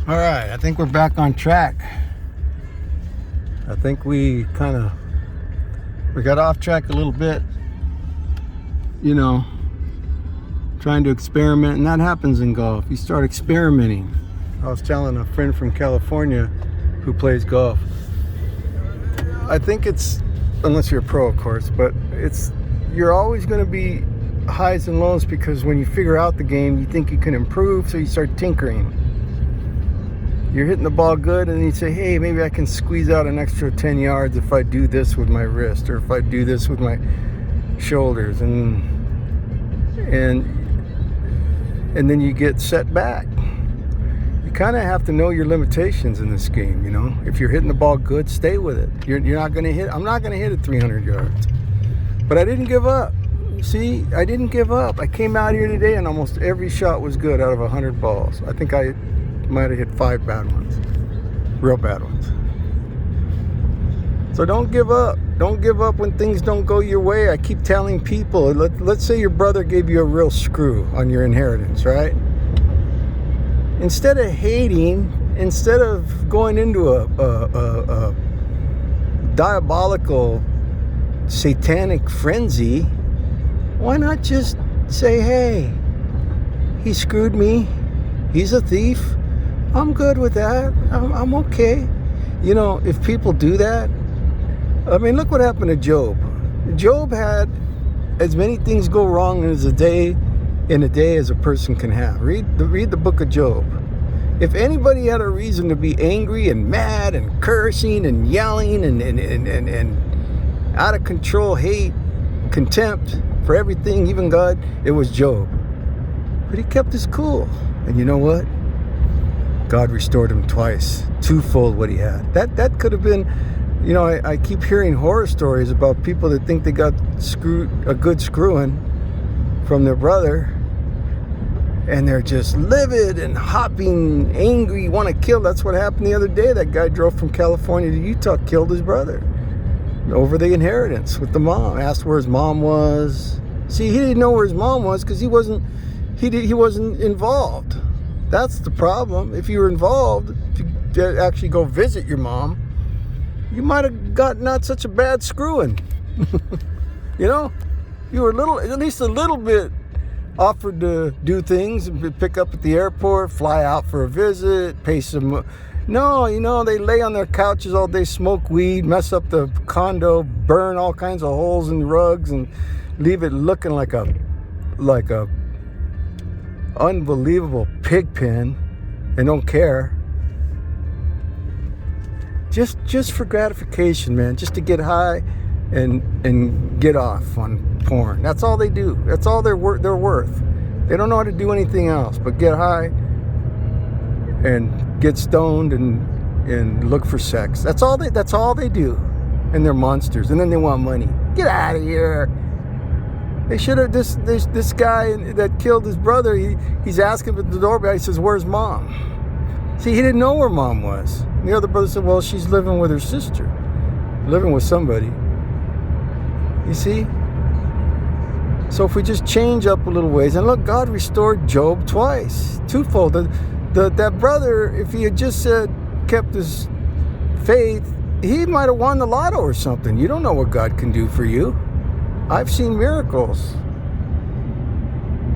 All right, I think we're back on track. I think we got off track a little bit, trying to experiment, and that happens in golf. You start experimenting. I was telling a friend from California who plays golf, I think it's, unless you're a pro of course, but you're always going to be highs and lows, because when you figure out the game, you think you can improve, so you start tinkering. You're hitting the ball good, and then you say, hey, maybe I can squeeze out an extra 10 yards if I do this with my wrist, or if I do this with my shoulders, and then you get set back. You kind of have to know your limitations in this game, If you're hitting the ball good, stay with it. You're not going to hit. I'm not going to hit it 300 yards. But I didn't give up. See, I didn't give up. I came out here today, and almost every shot was good out of 100 balls. I think I might have hit 5 bad ones, real bad ones. So don't give up. Don't give up when things don't go your way. I keep telling people, let's say your brother gave you a real screw on your inheritance, right? Instead of hating, instead of going into a diabolical, satanic frenzy, why not just say, hey, he screwed me, he's a thief, I'm good with that, I'm okay. If people do that, I mean, look what happened to Job. Job had as many things go wrong in a day as a person can have. Read the book of Job. If anybody had a reason to be angry and mad and cursing and yelling and out of control hate, contempt for everything, even God, it was Job. But he kept his cool. And you know what? God restored him twice, twofold what he had. That could have been, I keep hearing horror stories about people that think they got a good screwing from their brother, and they're just livid and hopping, angry, want to kill. That's what happened the other day. That guy drove from California to Utah, killed his brother over the inheritance with the mom. Asked where his mom was. See, he didn't know where his mom was because he wasn't involved. That's the problem. If you were involved, if you actually go visit your mom, you might have got not such a bad screwing. You were at least a little bit offered to do things, pick up at the airport, fly out for a visit, pay some. No, they lay on their couches all day, smoke weed, mess up the condo, burn all kinds of holes in the rugs, and leave it looking like a unbelievable pig pen, and don't care. Just for gratification, man. Just to get high and get off on porn. That's all they do. That's all they're worth. They don't know how to do anything else but get high and get stoned and look for sex. That's all they do. And they're monsters. And then they want money. Get out of here. They should have, this guy that killed his brother, he's asking at the doorbell, he says, where's mom? See, he didn't know where mom was. And the other brother said, well, she's living with her sister. Living with somebody. You see? So if we just change up a little ways, and look, God restored Job twice, twofold. That brother, if he had just kept his faith, he might have won the lotto or something. You don't know what God can do for you. I've seen miracles.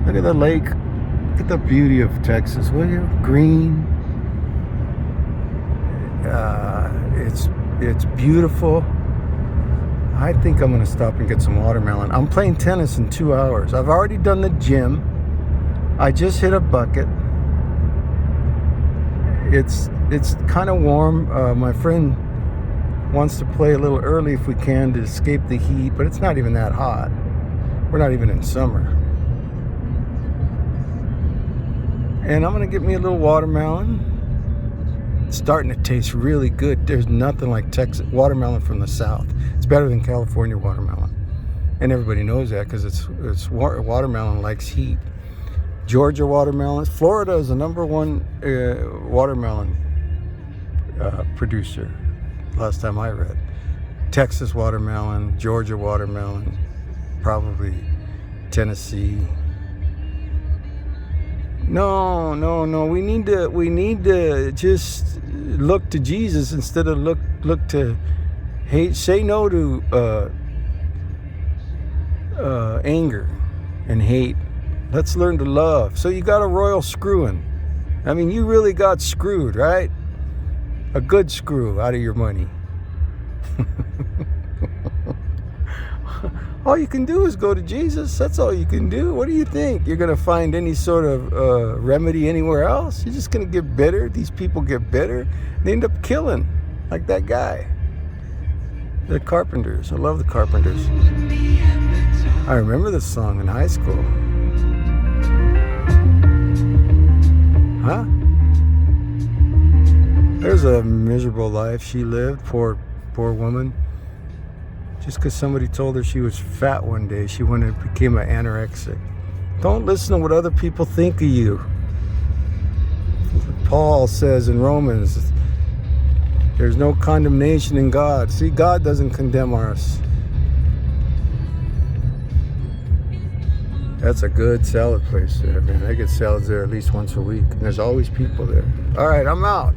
Look at the lake. Look at the beauty of Texas, will you? Green. It's beautiful. I think I'm going to stop and get some watermelon. I'm playing tennis in 2 hours. I've already done the gym. I just hit a bucket. It's kind of warm. My friend wants to play a little early if we can to escape the heat, but it's not even that hot. We're not even in summer. And I'm going to get me a little watermelon. It's starting to taste really good. There's nothing like Texas watermelon from the south. It's better than California watermelon. And everybody knows that because it's watermelon likes heat. Georgia watermelon. Florida is the number one watermelon producer, last time I read. Texas watermelon, Georgia watermelon, probably Tennessee. No, no, no. We need to just look to Jesus instead of look to hate. Say no to anger and hate. Let's learn to love. So you got a royal screwing. I mean, you really got screwed, right? A good screw out of your money. All you can do is go to Jesus. That's all you can do. What do you think? You're going to find any sort of remedy anywhere else? You're just going to get bitter. These people get bitter. They end up killing, like that guy. The Carpenters. I love the Carpenters. I remember this song in high school. Huh? There's a miserable life she lived. Poor woman. Just because somebody told her she was fat one day, she went and became an anorexic. Don't listen to what other people think of you. Paul says in Romans, there's no condemnation in God. See, God doesn't condemn us. That's a good salad place there, man. I get salads there at least once a week, and there's always people there. All right, I'm out.